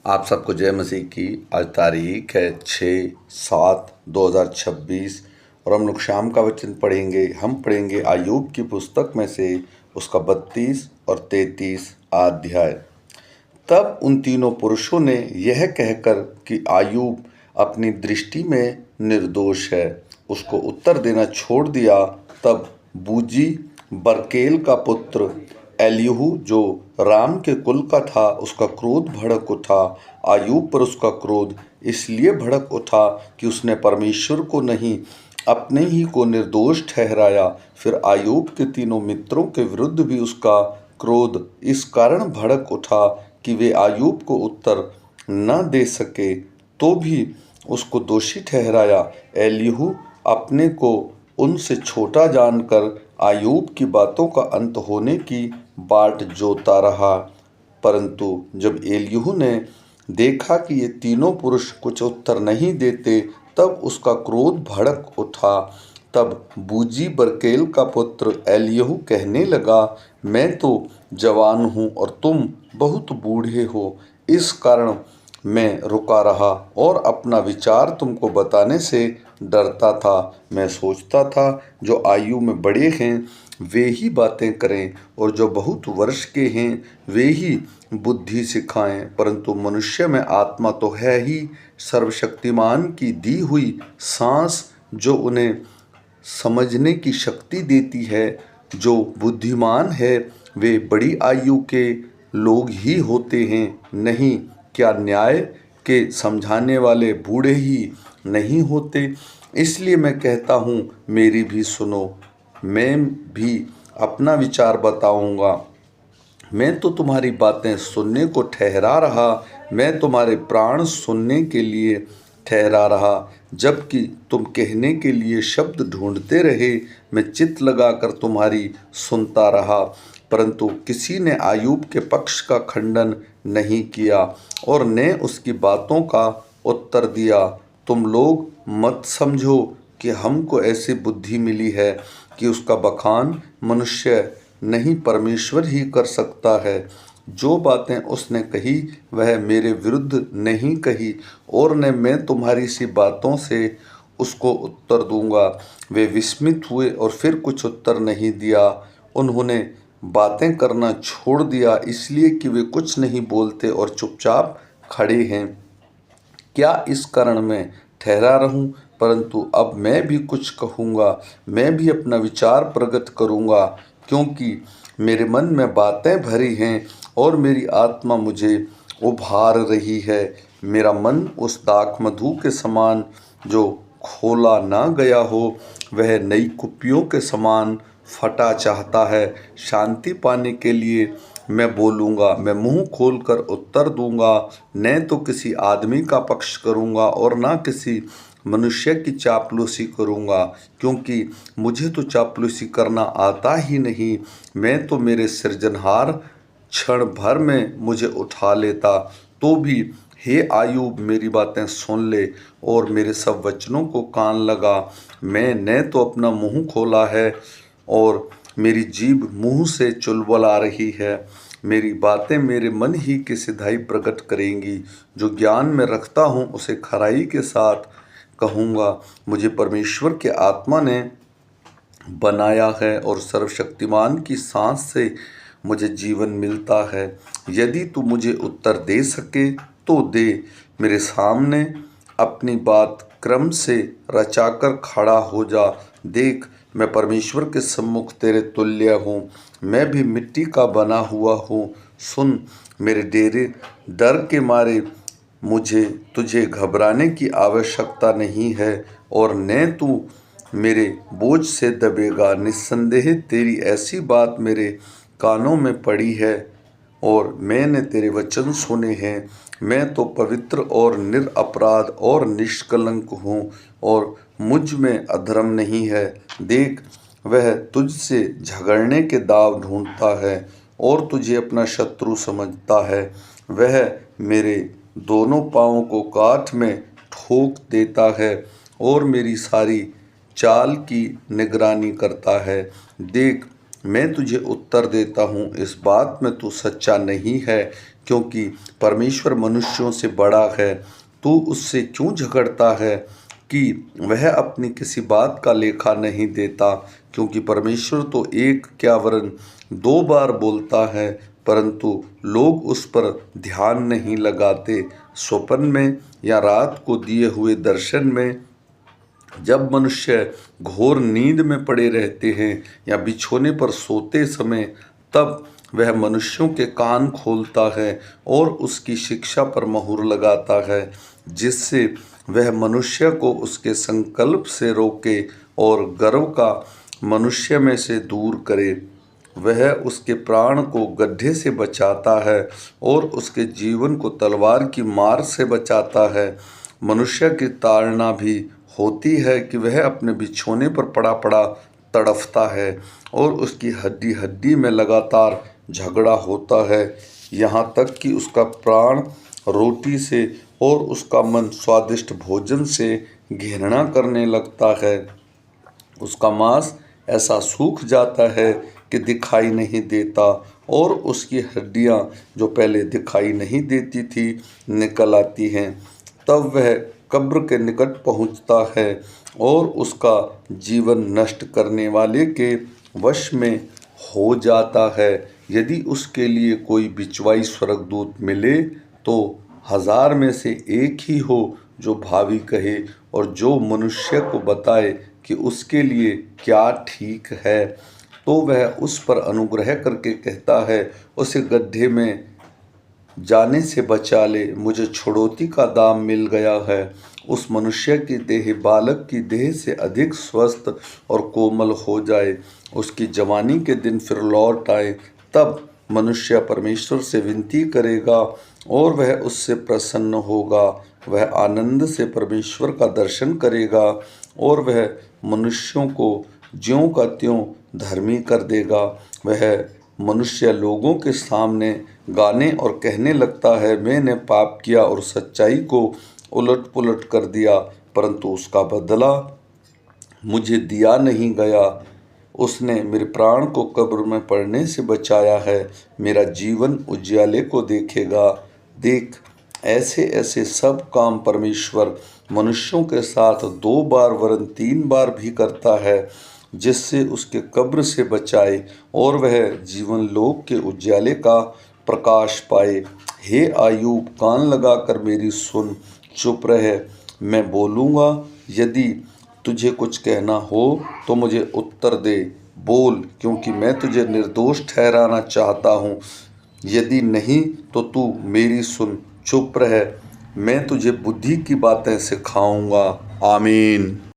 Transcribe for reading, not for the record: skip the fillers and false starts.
आप सबको जय मसीह की। आज तारीख है 6/7/2026 और हम लोग शाम का वचन पढ़ेंगे। हम पढ़ेंगे अय्यूब की पुस्तक में से उसका 32 और 33 अध्याय। तब उन तीनों पुरुषों ने यह कहकर कि अय्यूब अपनी दृष्टि में निर्दोष है, उसको उत्तर देना छोड़ दिया। तब बूजी बरकेल का पुत्र एलीहू, जो राम के कुल का था, उसका क्रोध भड़क उठा। अय्यूब पर उसका क्रोध इसलिए भड़क उठा कि उसने परमेश्वर को नहीं, अपने ही को निर्दोष ठहराया। फिर अय्यूब के तीनों मित्रों के विरुद्ध भी उसका क्रोध इस कारण भड़क उठा कि वे अय्यूब को उत्तर न दे सके, तो भी उसको दोषी ठहराया। एलीहू अपने को उनसे छोटा जानकर अय्यूब की बातों का अंत होने की बाट जोता रहा। परंतु जब एलीहू ने देखा कि ये तीनों पुरुष कुछ उत्तर नहीं देते, तब उसका क्रोध भड़क उठा। तब बूजी बरकेल का पुत्र एलीहू कहने लगा, मैं तो जवान हूँ और तुम बहुत बूढ़े हो, इस कारण मैं रुका रहा और अपना विचार तुमको बताने से डरता था। मैं सोचता था जो आयु में बड़े हैं वे ही बातें करें और जो बहुत वर्ष के हैं वे ही बुद्धि सिखाएं, परंतु मनुष्य में आत्मा तो है ही, सर्वशक्तिमान की दी हुई सांस जो उन्हें समझने की शक्ति देती है। जो बुद्धिमान है वे बड़ी आयु के लोग ही होते हैं, नहीं क्या न्याय के समझाने वाले बूढ़े ही नहीं होते। इसलिए मैं कहता हूँ, मेरी भी सुनो, मैं भी अपना विचार बताऊंगा। मैं तो तुम्हारी बातें सुनने को ठहरा रहा, मैं तुम्हारे प्राण सुनने के लिए ठहरा रहा, जबकि तुम कहने के लिए शब्द ढूंढते रहे। मैं चित्त लगाकर तुम्हारी सुनता रहा, परंतु किसी ने अय्यूब के पक्ष का खंडन नहीं किया और न उसकी बातों का उत्तर दिया। तुम लोग मत समझो कि हमको ऐसी बुद्धि मिली है कि उसका बखान मनुष्य नहीं परमेश्वर ही कर सकता है। जो बातें उसने कही वह मेरे विरुद्ध नहीं कही और न मैं तुम्हारी सी बातों से उसको उत्तर दूंगा। वे विस्मित हुए और फिर कुछ उत्तर नहीं दिया। उन्होंने बातें करना छोड़ दिया इसलिए कि वे कुछ नहीं बोलते और चुपचाप खड़े हैं। क्या इस कारण मैं ठहरा रहूं? परंतु अब मैं भी कुछ कहूँगा, मैं भी अपना विचार प्रकट करूँगा, क्योंकि मेरे मन में बातें भरी हैं और मेरी आत्मा मुझे उभार रही है। मेरा मन उस दाख मधु के समान जो खोला ना गया हो, वह नई कुप्पियों के समान फटा चाहता है। शांति पाने के लिए मैं बोलूँगा, मैं मुंह खोलकर उत्तर दूंगा, न तो किसी आदमी का पक्ष करूँगा और ना किसी मनुष्य की चापलूसी करूँगा, क्योंकि मुझे तो चापलूसी करना आता ही नहीं। मैं तो मेरे सृजनहार क्षण भर में मुझे उठा लेता। तो भी हे अय्यूब मेरी बातें सुन ले और मेरे सब वचनों को कान लगा। मैं न तो अपना मुंह खोला है और मेरी जीभ मुंह से चुलबुला रही है। मेरी बातें मेरे मन ही की सिधाई प्रकट करेंगी। जो ज्ञान में रखता हूँ उसे खराई के साथ कहूँगा। मुझे परमेश्वर के आत्मा ने बनाया है और सर्वशक्तिमान की सांस से मुझे जीवन मिलता है। यदि तू मुझे उत्तर दे सके तो दे, मेरे सामने अपनी बात क्रम से रचाकर खड़ा हो जा। देख, मैं परमेश्वर के सम्मुख तेरे तुल्य हूँ, मैं भी मिट्टी का बना हुआ हूँ। सुन, मेरे डेरे डर के मारे मुझे तुझे घबराने की आवश्यकता नहीं है और न तू मेरे बोझ से दबेगा। निस्संदेह तेरी ऐसी बात मेरे कानों में पड़ी है और मैंने तेरे वचन सुने हैं। मैं तो पवित्र और निरपराध और निष्कलंक हूँ और मुझ में अधर्म नहीं है। देख, वह तुझसे झगड़ने के दाव ढूंढता है और तुझे अपना शत्रु समझता है। वह मेरे दोनों पाँवों को काठ में ठोक देता है और मेरी सारी चाल की निगरानी करता है। देख, मैं तुझे उत्तर देता हूँ, इस बात में तू सच्चा नहीं है, क्योंकि परमेश्वर मनुष्यों से बड़ा है। तू उससे क्यों झगड़ता है कि वह अपनी किसी बात का लेखा नहीं देता? क्योंकि परमेश्वर तो एक क्या वरन 2 बार बोलता है, परंतु लोग उस पर ध्यान नहीं लगाते। स्वप्न में या रात को दिए हुए दर्शन में जब मनुष्य घोर नींद में पड़े रहते हैं या बिछौने पर सोते समय, तब वह मनुष्यों के कान खोलता है और उसकी शिक्षा पर मोहर लगाता है, जिससे वह मनुष्य को उसके संकल्प से रोके और गर्व का मनुष्य में से दूर करे। वह उसके प्राण को गड्ढे से बचाता है और उसके जीवन को तलवार की मार से बचाता है। मनुष्य की ताड़ना भी होती है कि वह अपने बिछौने पर पड़ा पड़ा तड़फता है और उसकी हड्डी हड्डी में लगातार झगड़ा होता है, यहाँ तक कि उसका प्राण रोटी से और उसका मन स्वादिष्ट भोजन से घृणा करने लगता है। उसका मांस ऐसा सूख जाता है कि दिखाई नहीं देता और उसकी हड्डियां जो पहले दिखाई नहीं देती थी निकल आती हैं। तब वह कब्र के निकट पहुंचता है और उसका जीवन नष्ट करने वाले के वश में हो जाता है। यदि उसके लिए कोई बिचवाई स्वर्गदूत मिले तो 1000 में से एक ही हो जो भावी कहे और जो मनुष्य को बताए कि उसके लिए क्या ठीक है, तो वह उस पर अनुग्रह करके कहता है, उसे गड्ढे में जाने से बचा ले, मुझे छुड़ौती का दाम मिल गया है। उस मनुष्य की देह बालक की देह से अधिक स्वस्थ और कोमल हो जाए, उसकी जवानी के दिन फिर लौट आए। तब मनुष्य परमेश्वर से विनती करेगा और वह उससे प्रसन्न होगा। वह आनंद से परमेश्वर का दर्शन करेगा और वह मनुष्यों को ज्यों का त्यों धर्मी कर देगा। वह मनुष्य लोगों के सामने गाने और कहने लगता है, मैंने पाप किया और सच्चाई को उलट पुलट कर दिया, परंतु उसका बदला मुझे दिया नहीं गया। उसने मेरे प्राण को कब्र में पड़ने से बचाया है, मेरा जीवन उजियाले को देखेगा। देख, ऐसे ऐसे सब काम परमेश्वर मनुष्यों के साथ 2 बार वरन 3 बार भी करता है, जिससे उसके कब्र से बचाए और वह जीवन लोक के उजियाले का प्रकाश पाए। हे आयूब, कान लगाकर मेरी सुन, चुप रह, मैं बोलूँगा। यदि तुझे कुछ कहना हो तो मुझे उत्तर दे, बोल, क्योंकि मैं तुझे निर्दोष ठहराना चाहता हूँ। यदि नहीं तो तू मेरी सुन, चुप रह, मैं तुझे बुद्धि की बातें सिखाऊंगा। आमीन।